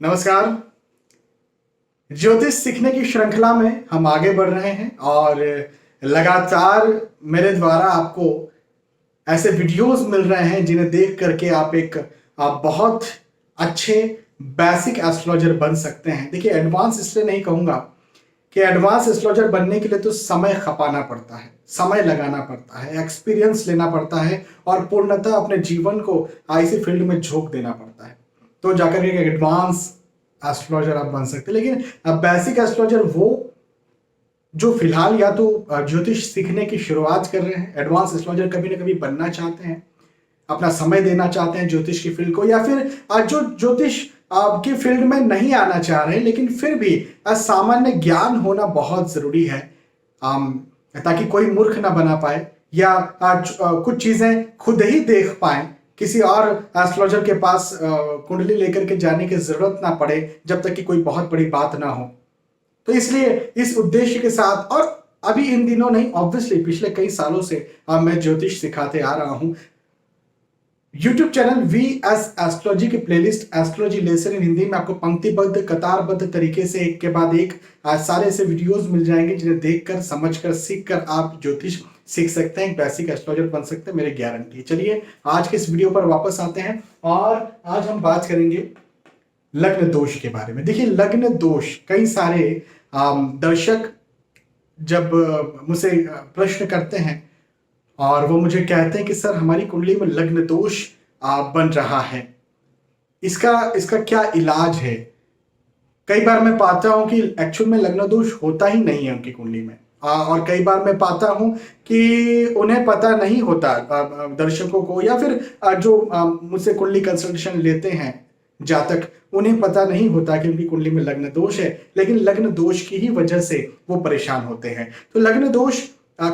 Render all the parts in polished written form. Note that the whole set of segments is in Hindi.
नमस्कार। ज्योतिष सीखने की श्रृंखला में हम आगे बढ़ रहे हैं और लगातार मेरे द्वारा आपको ऐसे वीडियोस मिल रहे हैं जिन्हें देख करके आप एक बहुत अच्छे बेसिक एस्ट्रोलॉजर बन सकते हैं। देखिए, एडवांस इसलिए नहीं कहूंगा कि एडवांस एस्ट्रोलॉजर बनने के लिए तो समय खपाना पड़ता है, समय लगाना पड़ता है, एक्सपीरियंस लेना पड़ता है और पूर्णतः अपने जीवन को इसी फील्ड में झोंक देना पड़ता है, तो जाकर के एडवांस एस्ट्रोलॉजर आप बन सकते हैं। लेकिन बेसिक एस्ट्रोलॉजर वो जो फिलहाल या तो ज्योतिष सीखने की शुरुआत कर रहे हैं, एडवांस एस्ट्रोलॉजर कभी ना कभी बनना चाहते हैं, अपना समय देना चाहते हैं ज्योतिष की फील्ड को, या फिर जो ज्योतिष की फील्ड में नहीं आना चाह रहे हैं लेकिन फिर भी सामान्य ज्ञान होना बहुत जरूरी है, ताकि कोई मूर्ख ना बना पाए या कुछ चीजें खुद ही देख पाए, किसी और एस्ट्रोलॉजर के पास कुंडली लेकर के जाने की जरूरत ना पड़े जब तक कि कोई बहुत बड़ी बात ना हो। तो इसलिए इस उद्देश्य के साथ, और अभी इन दिनों नहीं, ऑब्वियसली पिछले कई सालों से मैं ज्योतिष सिखाते आ रहा हूं। YouTube चैनल VS एस्ट्रोलॉजी की playlist astrology lesson in Hindi में आपको पंक्तिबद्ध कतारबद्ध तरीके से एक के बाद एक सारे ऐसे वीडियोस मिल जाएंगे जिन्हें देखकर, समझकर, सीखकर आप ज्योतिष सीख सकते हैं, एक बेसिक एस्ट्रोलॉजर बन सकते हैं, मेरी गारंटी है। चलिए आज के इस वीडियो पर वापस आते हैं और आज हम बात करेंगे लग्न दोष के बारे में। देखिए, लग्न दोष, कई सारे दर्शक जब मुझसे प्रश्न करते हैं और वो मुझे कहते हैं कि सर हमारी कुंडली में लग्न दोष बन रहा है, इसका क्या इलाज है। कई बार मैं पाता हूं कि एक्चुअल में लग्न दोष होता ही नहीं है उनकी कुंडली में, और कई बार मैं पाता हूं कि उन्हें पता नहीं होता, दर्शकों को या फिर जो मुझसे कुंडली कंसल्टेशन लेते हैं जातक, उन्हें पता नहीं होता कि उनकी कुंडली में लग्न दोष है, लेकिन लग्न दोष की ही वजह से वो परेशान होते हैं। तो लग्न दोष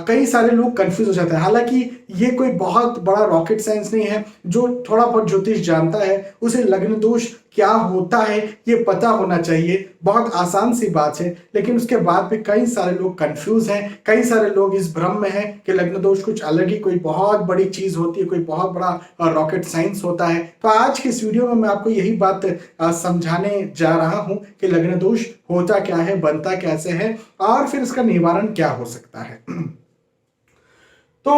कई सारे लोग कंफ्यूज हो जाते हैं। हालांकि ये कोई बहुत बड़ा रॉकेट साइंस नहीं है, जो थोड़ा बहुत ज्योतिष जानता है उसे लग्न दोष क्या होता है ये पता होना चाहिए, बहुत आसान सी बात है। लेकिन उसके बाद भी कई सारे लोग कंफ्यूज हैं, कई सारे लोग इस भ्रम में हैं कि लग्न दोष कुछ अलग ही, कोई बहुत बड़ी चीज होती है, कोई बहुत बड़ा रॉकेट साइंस होता है। तो आज की इस वीडियो में मैं आपको यही बात समझाने जा रहा हूं कि लग्न दोष होता क्या है, बनता कैसे है और फिर इसका निवारण क्या हो सकता है। तो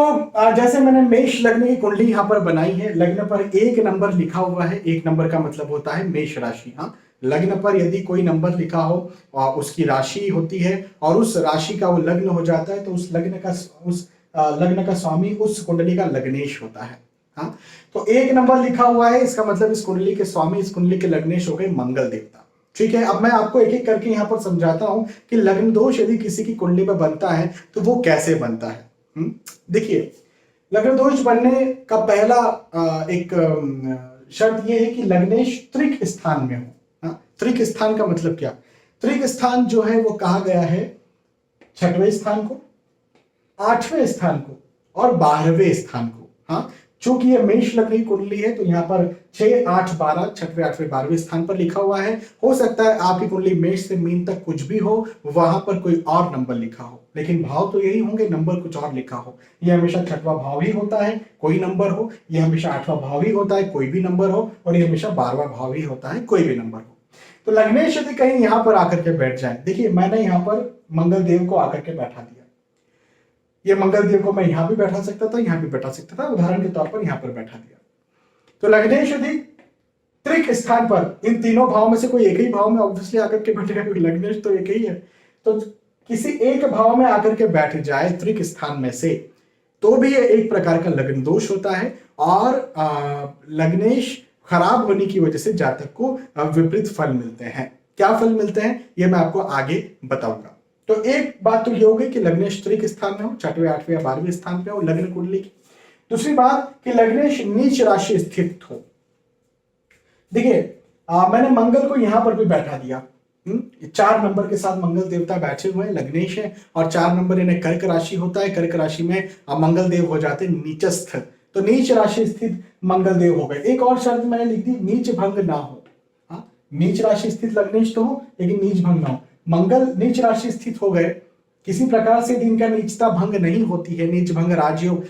जैसे मैंने मेष लग्न की कुंडली यहां पर बनाई है, लग्न पर 1 नंबर लिखा हुआ है। 1 नंबर का मतलब होता है मेष राशि। हाँ, लग्न पर यदि कोई नंबर लिखा हो और उसकी राशि होती है और उस राशि का वो लग्न हो जाता है, तो उस लग्न का स्वामी उस कुंडली का लग्नेश होता है। हाँ, तो 1 नंबर लिखा हुआ है, इसका मतलब इस कुंडली के स्वामी, इस कुंडली के लग्नेश हो गए मंगल देवता। ठीक है, अब मैं आपको एक एक करके यहाँ पर समझाता हूं कि लग्न दोष यदि किसी की कुंडली में बनता है तो वो कैसे बनता है। देखिए, लग्न दोष बनने का पहला एक शर्त यह है कि लग्नेश त्रिक स्थान में हो। त्रिक स्थान का मतलब क्या? त्रिक स्थान जो है वो कहा गया है 6वें स्थान को, 8वें स्थान को और 12वें स्थान को। हाँ, चूंकि ये मेष लग्न की कुंडली है तो यहाँ पर 6, 8, 12, 6वें, 8वें, 12वें स्थान पर लिखा हुआ है। हो सकता है आपकी कुंडली मेष से मीन तक कुछ भी हो, वहां पर कोई और नंबर लिखा हो, लेकिन भाव तो यही होंगे, नंबर कुछ और लिखा हो। ये हमेशा 6वां भाव ही होता है, कोई नंबर हो, ये हमेशा 8वां भाव ही होता है, कोई भी नंबर हो, और ये हमेशा 12वां भाव ही होता है, कोई भी नंबर हो। तो लग्नेश यदि कहीं यहाँ पर आकर के बैठ जाए, देखिए मैंने यहाँ पर मंगल देव को आकर के बैठा दिया, ये मंगल देव को मैं यहां भी बैठा सकता था, यहां भी बैठा सकता था, उदाहरण के तौर पर यहां पर बैठा दिया। तो लग्नेश यदि त्रिक स्थान पर इन तीनों भाव में से कोई एक ही भाव में ऑब्वियसली आकर के बैठेगा, क्योंकि लग्नेश तो एक ही है, तो किसी एक भाव में आकर के बैठ जाए त्रिक स्थान में से, तो भी ये एक प्रकार का लग्न दोष होता है। और लग्नेश खराब होने की वजह से जातक को विपरीत फल मिलते हैं। क्या फल मिलते हैं ये मैं आपको आगे बताऊंगा। तो एक बात तो ये होगी कि लग्नेश त्रिक स्थान में हो, 6वें, 8वें या 12वें स्थान पे हो लग्न कुंडली की। दूसरी बात कि लग्नेश नीच राशि स्थित हो। देखिए, मैंने मंगल को यहां पर भी बैठा दिया। 4 नंबर के साथ मंगल देवता बैठे हुए हैं, लग्नेश है, और 4 नंबर इन्हें कर्क राशि होता है। कर्क राशि में मंगल देव हो जाते हैं नीचस्थ, तो नीच राशि स्थित मंगल देव हो गए। एक और शर्त मैंने लिख दी, नीच भंग ना हो। नीच राशि स्थित लग्नेश तो हो, लेकिन नीच भंग ना हो। मंगल नीच राशि स्थित हो गए किसी प्रकार से यदि इनका नीचता भंग नहीं होती है, नीच भंग राजयोग,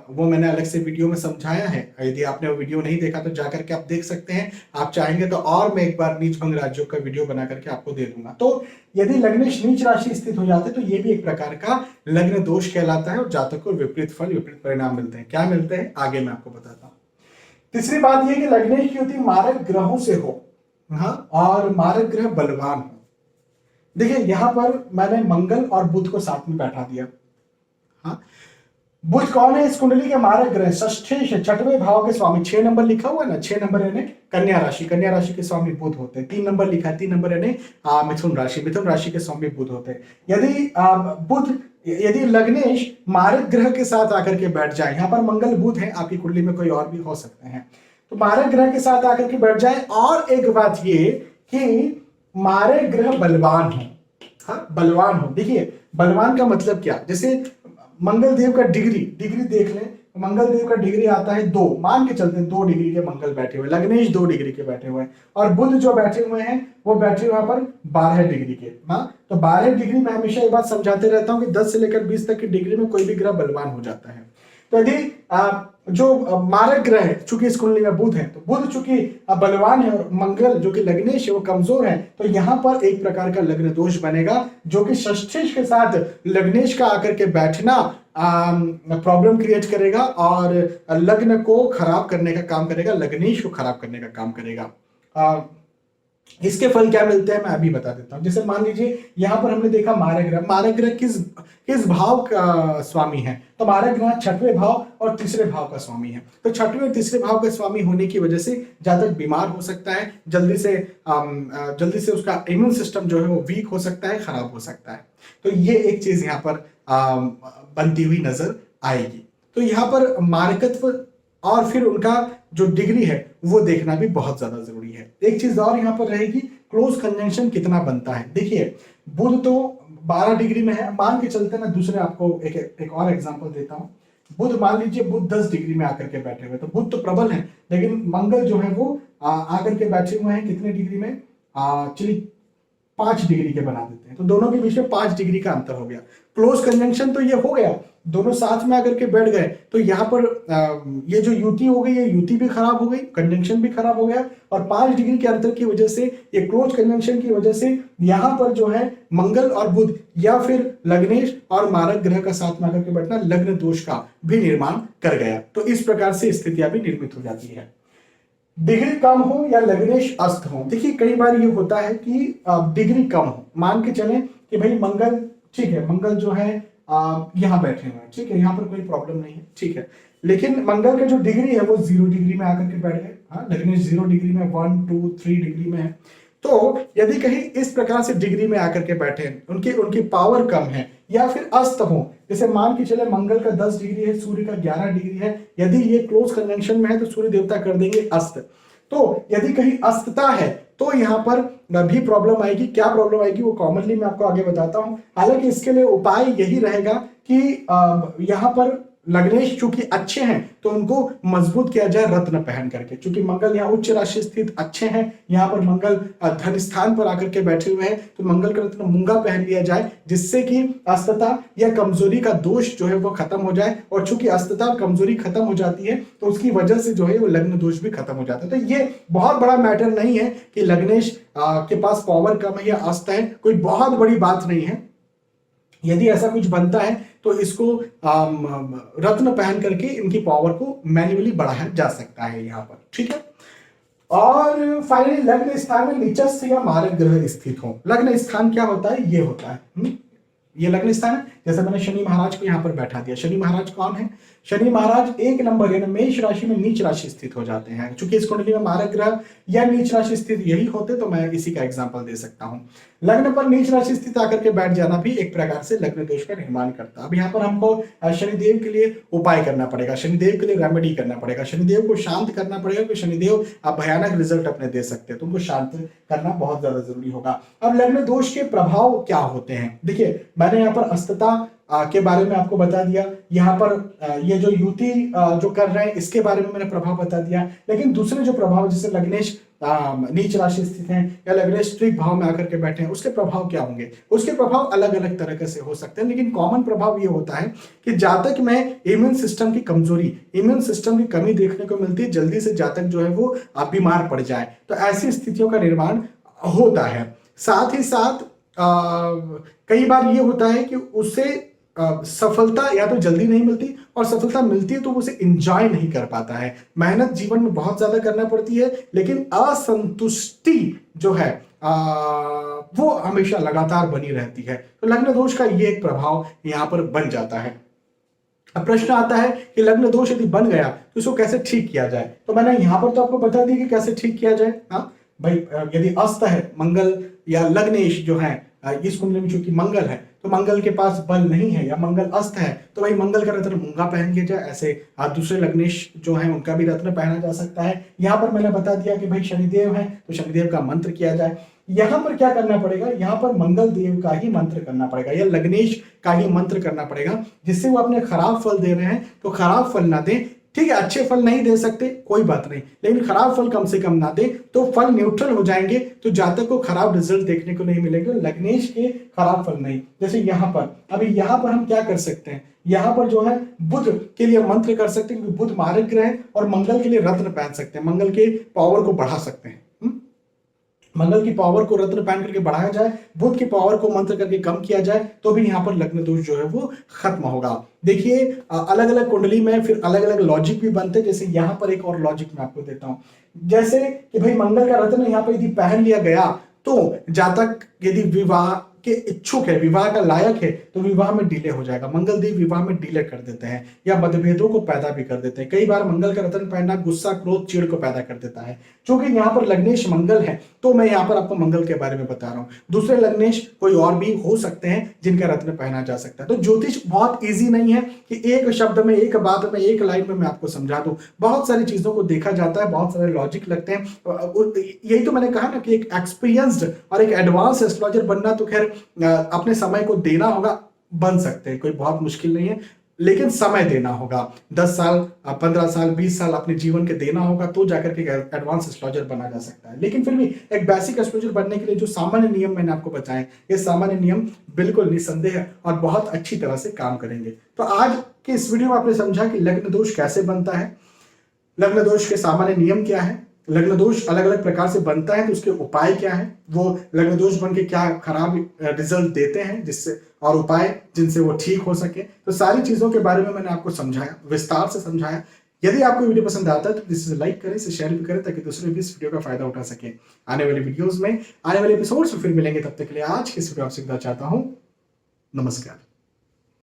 वो मैंने अलग से वीडियो में समझाया है, यदि आपने वो वीडियो नहीं देखा तो जाकर के आप देख सकते हैं। आप चाहेंगे तो और मैं एक बार नीच भंग राजयोग का वीडियो बना करके आपको दे दूंगा। तो यदि लग्नेश नीच राशि स्थित हो जाते तो ये भी एक प्रकार का लग्न दोष कहलाता है और जातक को विपरीत फल, विपरीत परिणाम मिलते हैं। क्या मिलते हैं आगे मैं आपको बताता हूँ। तीसरी बात यह कि लग्नेश की युति मारक ग्रहों से हो, हाँ, और मारक ग्रह बलवान हो। देखिए यहां पर मैंने मंगल और बुध को साथ में बैठा दिया। हाँ, बुध कौन है इस कुंडली के मारक ग्रह? षष्ठेश, छठवें भाव के स्वामी। 6 नंबर लिखा हुआ है ना, 6 नंबर यानी कन्या राशि, कन्या राशि के स्वामी बुध होते हैं। 3 नंबर लिखा है, 3 नंबर यानी मिथुन राशि, मिथुन राशि के स्वामी बुध होते हैं। यदि बुध, यदि लग्नेश मारक ग्रह के साथ आकर के बैठ जाए, यहाँ पर मंगल बुध है, आपकी कुंडली में कोई और भी हो सकते हैं, तो मारक ग्रह के साथ आकर के बैठ जाए। और एक बात ये कि मारक ग्रह बलवान हो, हाँ बलवान हो। देखिए बलवान का मतलब क्या, जैसे मंगल देव का डिग्री देख लें, मंगल देव का डिग्री आता है 2, मान के चलते हैं 2 डिग्री के मंगल बैठे हुए, लग्नेश 2 डिग्री के बैठे हुए हैं, और बुध जो बैठे हुए हैं वो बैठे हुए पर 12 डिग्री के। हाँ, तो 12 डिग्री में हमेशा एक बात समझाते रहता हूं कि 10 से लेकर 20 तक की डिग्री में कोई भी ग्रह बलवान हो जाता है। तो यदि जो मारक ग्रह है, चूंकि इस कुंडली में बुध है, तो बुध चूंकि बलवान है और मंगल जो कि लग्नेश है वो कमजोर है, तो यहां पर एक प्रकार का लग्न दोष बनेगा, जो कि षष्ठेश के साथ लग्नेश का आकर के बैठना प्रॉब्लम क्रिएट करेगा और लग्न को खराब करने का काम करेगा, लग्नेश को खराब करने का काम करेगा। इसके फल क्या मिलते हैं मैं अभी बता देता हूं। जैसे मान लीजिए यहां पर हमने देखा मारक ग्रह, मारक ग्रह किस भाव का स्वामी है, तो मारक ग्रह 6वें भाव और 3रे भाव का स्वामी है। तो 6वें और 3रे भाव का स्वामी होने की वजह से जातक बीमार हो सकता है, जल्दी से उसका इम्यून सिस्टम जो है वो वीक हो सकता है, खराब हो सकता है। तो ये एक चीज यहाँ पर बनती हुई नजर आएगी। तो यहाँ पर मारकत्व और फिर उनका जो डिग्री है वो देखना भी बहुत ज्यादा जरूरी है। एक चीज और यहाँ पर रहेगी, क्लोज कंजंक्शन कितना बनता है। देखिए बुध तो 12 डिग्री में है, मान के चलते ना, दूसरे आपको एक और एग्जांपल देता हूं। बुध मान लीजिए बुध 10 डिग्री में आकर के बैठे हुए, तो बुध तो प्रबल है, लेकिन मंगल जो है वो आकर के बैठे हुए हैं कितने डिग्री में, चलिए 5 डिग्री के बना देते हैं, तो दोनों के बीच में 5 डिग्री का अंतर हो गया। क्लोज कंजंक्शन तो ये हो गया, दोनों साथ में आकर के बैठ गए, तो यहाँ पर ये जो युति हो गई, ये युति भी खराब हो गई, कंजंक्शन भी खराब हो गया, और 5 डिग्री के अंतर की वजह से, ये क्लोज कंजंक्शन की वजह से यहाँ पर जो है मंगल और बुध या फिर लग्नेश और मारक ग्रह का साथ में आकर के बैठना लग्न दोष का भी निर्माण कर गया। तो इस प्रकार से स्थितियां भी निर्मित हो जाती है। डिग्री कम हो या लग्नेश अस्त हो, देखिए कई बार ये होता है कि डिग्री कम हो, मान के चले कि भाई मंगल, ठीक है, मंगल जो है यहाँ बैठे हुए हैं, ठीक है, यहाँ पर कोई प्रॉब्लम नहीं है, ठीक है, लेकिन मंगल का जो डिग्री है वो 0 डिग्री में आकर के बैठ गए। हाँ, लग्नेश 0 डिग्री में, 1, 2, 3 डिग्री में है। तो यदि कहीं इस प्रकार से डिग्री में आकर के बैठे, उनकी पावर कम है, या फिर अस्त हो, जैसे मान के चले मंगल का 10 डिग्री है, सूर्य का 11 डिग्री है, यदि ये क्लोज कंजंक्शन में है तो सूर्य देवता कर देंगे अस्त। तो यदि कहीं अस्तता है तो यहाँ पर भी प्रॉब्लम आएगी। क्या प्रॉब्लम आएगी वो कॉमनली मैं आपको आगे बताता हूं। हालांकि इसके लिए उपाय यही रहेगा कि यहाँ पर लग्नेश चूंकि अच्छे हैं तो उनको मजबूत किया जाए रत्न पहन करके, क्योंकि मंगल यहाँ उच्च राशि स्थित अच्छे हैं, यहाँ पर मंगल धन स्थान पर आकर के बैठे हुए हैं, तो मंगल का रत्न मूंगा पहन लिया जाए, जिससे कि अस्तता या कमजोरी का दोष जो है वो खत्म हो जाए। और चूंकि अस्तता और कमजोरी खत्म हो जाती है तो उसकी वजह से जो है वो लग्न दोष भी खत्म हो जाता है। तो ये बहुत बड़ा मैटर नहीं है कि लग्नेश के पास पावर कम है या अस्त है, कोई बहुत बड़ी बात नहीं है। यदि ऐसा कुछ बनता है तो इसको रत्न पहन करके इनकी पावर को मैन्युअली बढ़ाया जा सकता है यहाँ पर, ठीक है। और फाइनली लग्न स्थान में नीचस्थ या मारक ग्रह स्थित हो। लग्न स्थान क्या होता है, ये होता है ये लग्न स्थान है। जैसे मैंने शनि महाराज को यहाँ पर बैठा दिया। शनि महाराज कौन है? शनि महाराज 1 नंबर यानी मेष राशि में नीच राशि स्थित हो जाते हैं। चूंकि इस कुंडली में मारक ग्रह या नीच राशि स्थित यही होते तो मैं इसी का एग्जांपल दे सकता हूं। लग्न पर नीच राशि स्थित आकर के बैठ जाना भी एक प्रकार से लग्न दोष का निर्माण करता। अब यहाँ पर हमको शनिदेव के लिए उपाय करना पड़ेगा, शनिदेव के लिए रेमेडी करना पड़ेगा, शनिदेव को शांत करना पड़ेगा, कि शनिदेव आप भयानक रिजल्ट अपने दे सकते हैं, तो उनको शांत करना बहुत ज्यादा जरूरी होगा। अब लग्न दोष के प्रभाव क्या होते हैं? देखिए मैंने यहाँ पर अस्तता के बारे में आपको बता दिया। यहाँ पर ये जो युति जो कर रहे हैं इसके बारे में मैंने प्रभाव बता दिया। लेकिन दूसरे जो प्रभाव, जैसे लग्नेश नीच राशि स्थित हैं या लग्नेश तृतीय भाव में आकर के बैठे हैं, उसके प्रभाव क्या होंगे? उसके प्रभाव अलग अलग तरह से हो सकते हैं, लेकिन कॉमन प्रभाव ये होता है कि जातक में इम्यून सिस्टम की कमजोरी, इम्यून सिस्टम की कमी देखने को मिलती है। जल्दी से जातक जो है वो बीमार पड़ जाए, तो ऐसी स्थितियों का निर्माण होता है। साथ ही साथ कई बार ये होता है कि उसे सफलता या तो जल्दी नहीं मिलती, और सफलता मिलती है तो वो उसे एंजॉय नहीं कर पाता है। मेहनत जीवन में बहुत ज्यादा करना पड़ती है, लेकिन असंतुष्टि जो है वो हमेशा लगातार बनी रहती है। तो लग्न दोष का ये एक प्रभाव यहां पर बन जाता है। अब प्रश्न आता है कि लग्न दोष यदि बन गया तो इसको कैसे ठीक किया जाए? तो मैंने यहां पर तो आपको बता दी कि कैसे ठीक किया जाए। हाँ भाई, यदि अस्त है मंगल या लग्नेश जो है इस कुंडली में चूंकि मंगल है, तो मंगल के पास बल नहीं है या मंगल अस्त है, तो भाई मंगल का रत्न मूंगा पहन के जाए। ऐसे दूसरे लग्नेश जो है उनका भी रत्न पहना जा सकता है। यहाँ पर मैंने बता दिया कि भाई शनिदेव है तो शनिदेव का मंत्र किया जाए। यहाँ पर क्या करना पड़ेगा? यहाँ पर मंगल देव का ही मंत्र करना पड़ेगा या लग्नेश का ही मंत्र करना पड़ेगा, जिससे वो अपने खराब फल दे रहे हैं तो खराब फल ना दें। ठीक है, अच्छे फल नहीं दे सकते कोई बात नहीं, लेकिन खराब फल कम से कम ना दे, तो फल न्यूट्रल हो जाएंगे, तो जातक को खराब रिजल्ट देखने को नहीं मिलेंगे। लग्नेश के खराब फल नहीं। जैसे यहाँ पर, अभी यहाँ पर हम क्या कर सकते हैं? यहाँ पर जो है बुध के लिए मंत्र कर सकते हैं, क्योंकि बुध मारक ग्रह है, और मंगल के लिए रत्न पहन सकते हैं, मंगल के पावर को बढ़ा सकते हैं। मंगल की पावर को रत्न पहन करके बढ़ाया जाए, बुध की पावर को मंत्र करके कम किया जाए, तो भी यहाँ पर लग्न दोष जो है वो खत्म होगा। देखिए अलग अलग कुंडली में फिर अलग अलग लॉजिक भी बनते हैं। जैसे यहाँ पर एक और लॉजिक मैं आपको देता हूँ, जैसे कि भाई मंगल का रत्न यहाँ पर यदि पहन लिया गया तो जातक यदि विवाह के इच्छुक है, विवाह का लायक है, तो विवाह में डिले हो जाएगा। मंगल देव विवाह में डिले कर देते हैं या मतभेदों को पैदा भी कर देते हैं। कई बार मंगल का रत्न पहनना गुस्सा, क्रोध, चिड़ को पैदा कर देता है। क्योंकि यहाँ पर लग्नेश मंगल है, तो मैं यहाँ पर आपको मंगल के बारे में बता रहा हूँ। दूसरे लग्नेश कोई और भी हो सकते हैं जिनका रत्न पहना जा सकता है। तो ज्योतिष बहुत ईजी नहीं है कि एक शब्द में, एक बात में, एक लाइन में मैं आपको समझा दूं। बहुत सारी चीजों को देखा जाता है, बहुत सारे लॉजिक लगते हैं। यही तो मैंने कहा ना कि एक एक्सपीरियंस्ड और एक एडवांस एस्ट्रोलॉजर बनना तो खैर अपने समय को देना होगा, बन सकते हैं, कोई बहुत मुश्किल नहीं है, लेकिन समय देना होगा। 10 साल, 15 साल, 20 साल अपने जीवन के देना होगा, तो जाकर के एडवांस एस्ट्रोलॉजर बना जा सकता है। लेकिन फिर भी एक बेसिक एस्ट्रोलॉजर बनने के लिए जो सामान्य नियम मैंने आपको बताए, ये सामान्य नियम बिल्कुल निसंदेह और बहुत अच्छी तरह से काम करेंगे। तो आज के इस वीडियो में आपने समझा कि लग्न दोष कैसे बनता है, लग्न दोष के सामान्य नियम क्या है, लग्न दोष अलग अलग प्रकार से बनता है तो उसके उपाय क्या है, वो लग्न दोष बन के क्या खराब रिजल्ट देते हैं जिससे, और उपाय जिनसे वो ठीक हो सके। तो सारी चीजों के बारे में मैंने आपको समझाया, विस्तार से समझाया। यदि आपको वीडियो पसंद आता है तो प्लीज लाइक करें, इसे शेयर भी करें, ताकि दूसरे भी इस वीडियो का फायदा उठा सके। आने वाली वीडियोस में, आने वाले एपिसोड्स में फिर मिलेंगे। तब तक के लिए आज की इस वीडियो आपसे चाहता हूं, नमस्कार।